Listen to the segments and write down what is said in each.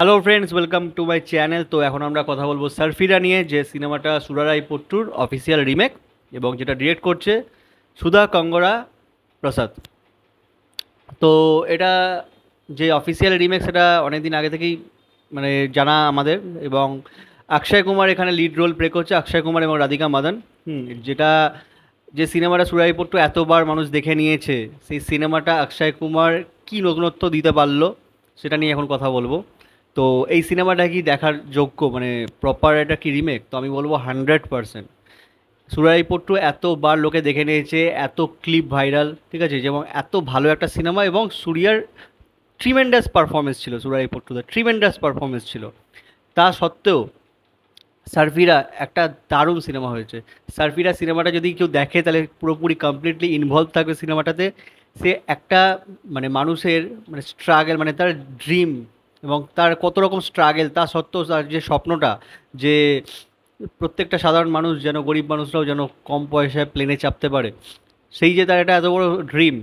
Hello friends, welcome to my channel. তো এখন আমরা কথা বলবো সার্ফিরা নিয়ে, যে সিনেমাটা সুরারাই পোট্টুর অফিসিয়াল রিমেক এবং যেটা ডিরেক্ট করছে সুধা কঙ্গরা প্রসাদ। তো এটা যে অফিসিয়াল রিমেক সেটা অনেক দিন আগে থেকেই মানে জানা আমাদের। এবং অক্ষয় কুমার এখানে লিড রোল প্লে করছে, অক্ষয় কুমার এবং রাধিকা মাদান। যেটা যে সিনেমাটা সুরাই পোট্টু এতবার মানুষ দেখে নিয়েছে, সেই সিনেমাটা অক্ষয় কুমার কী নতুনত্ব দিতে পারলো সেটা নিয়ে এখন কথা বলবো। তো এই সিনেমাটা কি দেখার যোগ্য, মানে প্রপার এটা কি রিমেক? তো আমি বলবো 100%। সুরাইপট্টু এতবার লোকে দেখে নিয়েছে, এত ক্লিপ ভাইরাল, ঠিক আছে, যেমন এত ভালো একটা সিনেমা। এবং সুরিয়ার ট্রিমেন্ডাস পারফরমেন্স ছিল, সুরাইপট্টুদের ট্রিমেন্ডাস পারফরমেন্স ছিল। তা সত্ত্বেও সার্ফিরা একটা দারুণ সিনেমা হয়েছে। সার্ফিরা সিনেমাটা যদি কেউ দেখে তাহলে পুরোপুরি কমপ্লিটলি ইনভলভ থাকবে সিনেমাটাতে। সে একটা মানে মানুষের মানে স্ট্রাগল, মানে তার ড্রিম এবং তার কত রকম স্ট্রাগল, তা সত্ত্বেও তার যে স্বপ্নটা, যে প্রত্যেকটা সাধারণ মানুষ যেন, গরিব মানুষরাও যেন কম পয়সায় প্লেনে চাপতে পারে, সেই যে তার একটা এত বড় ড্রিম,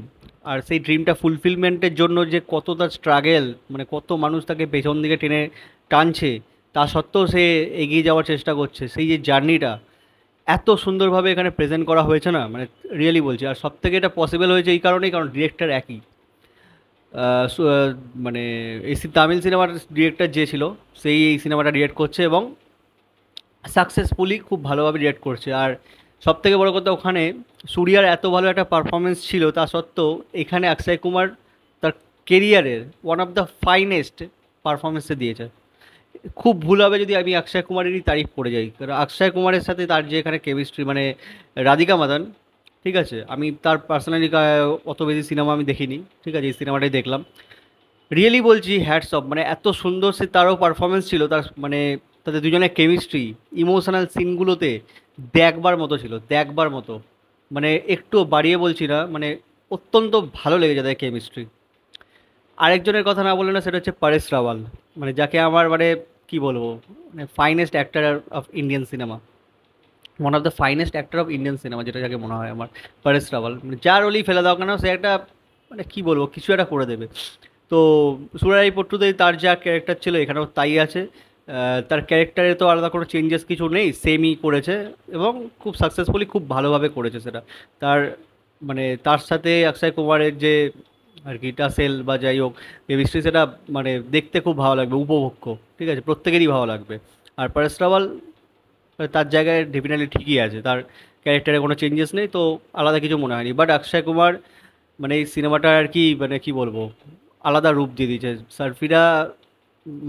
আর সেই ড্রিমটা ফুলফিলমেন্টের জন্য যে কত তার স্ট্রাগেল, মানে কত মানুষ তাকে পেছন দিকে টেনে টানছে, তা সত্ত্বেও সে এগিয়ে যাওয়ার চেষ্টা করছে, সেই যে জার্নিটা এত সুন্দরভাবে এখানে প্রেজেন্ট করা হয়েছে না, মানে রিয়েলি বলছি। আর সব থেকে এটা পসিবল হয়েছে এই কারণেই, কারণ ডিরেক্টর একই। মানে এই তামিল সিনেমার ডিরেক্টর যে ছিল, সেই এই সিনেমাটা ডিরেক্ট করছে এবং সাকসেসফুলি খুব ভালোভাবে ডিরেক্ট করছে। আর সব থেকে বড় কথা, ওখানে সূর্যার এত ভালো একটা পারফরমেন্স ছিল, তা সত্ত্বেও এখানে অক্ষয় কুমার তার কেরিয়ারের ওয়ান অফ দ্য ফাইনেস্ট পারফরমেন্সে দিয়েছে। খুব ভুল হবে যদি আমি অক্ষয় কুমারেরই তারিফ করে যাই, কারণ অক্ষয় কুমারের সাথে তার যে এখানে কেমিস্ট্রি, মানে রাধিকা মাদান, ঠিক আছে, আমি তার পার্সোনালি অত বেশি সিনেমা আমি দেখিনি, ঠিক আছে, এই সিনেমাটাই দেখলাম। রিয়েলি বলছি, হ্যাটস অফ, মানে এত সুন্দর সে তারও পারফরমেন্স ছিল, তার মানে তাদের দুজনের কেমিস্ট্রি ইমোশনাল সিনগুলোতে দেখবার মতো ছিল, দেখবার মতো। মানে একটু বাড়িয়ে বলছি না, মানে অত্যন্ত ভালো লেগেছে তাদের কেমিস্ট্রি। আরেকজনের কথা না বললে না, সেটা হচ্ছে পরেশ রাওয়াল, মানে যাকে আমার মানে কি বলবো, মানে finest actor of Indian cinema, one of the finest actor of Indian cinema, যেটা যাকে মনে হয় আমার। পরেশ রাওয়াল মানে যার রোলই ফেলে দাও কেন, সে একটা মানে কি বলবো, কিছু একটা করে দেবে। তো সুরাই পট্টুতে তার যা ক্যারেক্টার ছিল এখানেও তাই আছে। তার ক্যারেক্টারে তো আলাদা কোনো চেঞ্জেস কিছু নেই, সেমই করেছে এবং খুব সাকসেসফুলি খুব ভালোভাবে করেছে সেটা। তার মানে তার সাথে অক্ষয় কুমারের যে আর কি টাসেল বা যাই হোক কেমিস্ট্রি, সেটা মানে দেখতে খুব ভালো লাগবে, উপভোগ্য, ঠিক আছে, প্রত্যেকেরই ভালো লাগবে। আর পরেশ রাওয়াল তার জায়গায় ডেফিনেটলি ঠিকই আছে, তার ক্যারেক্টারে কোনো চেঞ্জেস নেই, তো আলাদা কিছু মনে হয়নি। বাট অক্ষয় কুমার মানে এই সিনেমাটা আর কি মানে কি বলবো, আলাদা রূপ দিয়ে দিয়েছে। সার্ফিরা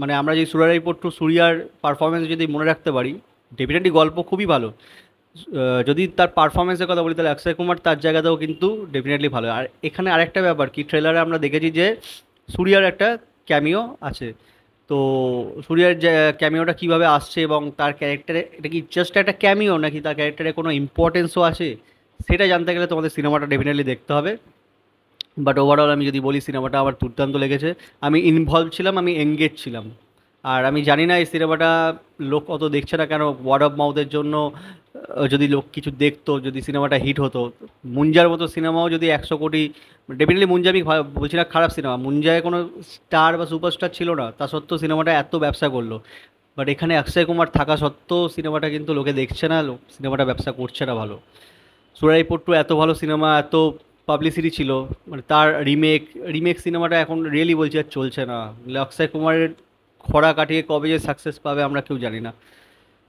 মানে আমরা যদি সুরারাই পট্টু সুরিয়ার পারফরমেন্স যদি মনে রাখতে পারি, ডেফিনেটলি গল্প খুবই ভালো। যদি তার পারফরমেন্সের কথা বলি তাহলে অক্ষয় কুমার তার জায়গাতেও কিন্তু ডেফিনেটলি ভালো। আর এখানে আরেকটা ব্যাপার কি, ট্রেলারে আমরা দেখেছি যে সুরিয়ার একটা ক্যামিও আছে। তো সূর্যার যে ক্যামিওটা কীভাবে আসছে এবং তার ক্যারেক্টারে এটা কি জাস্ট একটা ক্যামিও নাকি তার ক্যারেক্টারে কোনো ইম্পর্টেন্সও আছে, সেটা জানতে গেলে তোমাদের সিনেমাটা ডেফিনেটলি দেখতে হবে। বাট ওভারঅল আমি যদি বলি, সিনেমাটা আমার দুর্দান্ত লেগেছে। আমি ইনভলভ ছিলাম, আমি এঙ্গেজ ছিলাম। আর আমি জানি না এই সিনেমাটা লোক অত দেখছে না কেন, ওয়ার্ড অফ মাউথের জন্য। যদি লোক কিছু দেখতো, যদি সিনেমাটা হিট হতো, মুঞ্জার মতো সিনেমাও যদি 100 কোটি, ডেফিনেটলি মুঞ্জা আমি বলছি না খারাপ সিনেমা, মুঞ্জায় কোনো স্টার বা সুপারস্টার ছিল না, তা সত্ত্বেও সিনেমাটা এত ব্যবসা করলো। বাট এখানে অক্ষয় কুমার থাকা সত্ত্বেও সিনেমাটা কিন্তু লোকে দেখছে না, লোক সিনেমাটা ব্যবসা করছে না ভালো। সুরাইপট্টু এত ভালো সিনেমা, এত পাবলিসিটি ছিল, মানে তার রিমেক রিমেক সিনেমাটা এখন রিয়েলি বলছি আর চলছে না। নাহলে অক্ষয় কুমারের খরা কাটিয়ে কবে যে সাকসেস পাবে আমরা কেউ জানি না।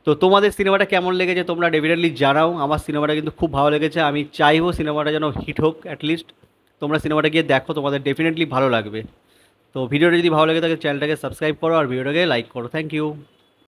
তো তোমাদের সিনেমাটা কেমন লেগেছে তোমরা ডেফিনেটলি জানাও। আমার সিনেমাটা কিন্তু খুব ভালো লেগেছে, আমি চাইবো সিনেমাটা যেন হিট হোক অ্যাটলিস্ট। তোমরা সিনেমাটা গিয়ে দেখো, তোমাদের ডেফিনেটলি ভালো লাগবে। তো ভিডিওটা যদি ভালো লেগে থাকে চ্যানেলটাকে সাবস্ক্রাইব করো আর ভিডিওটাকে লাইক করো। Thank you.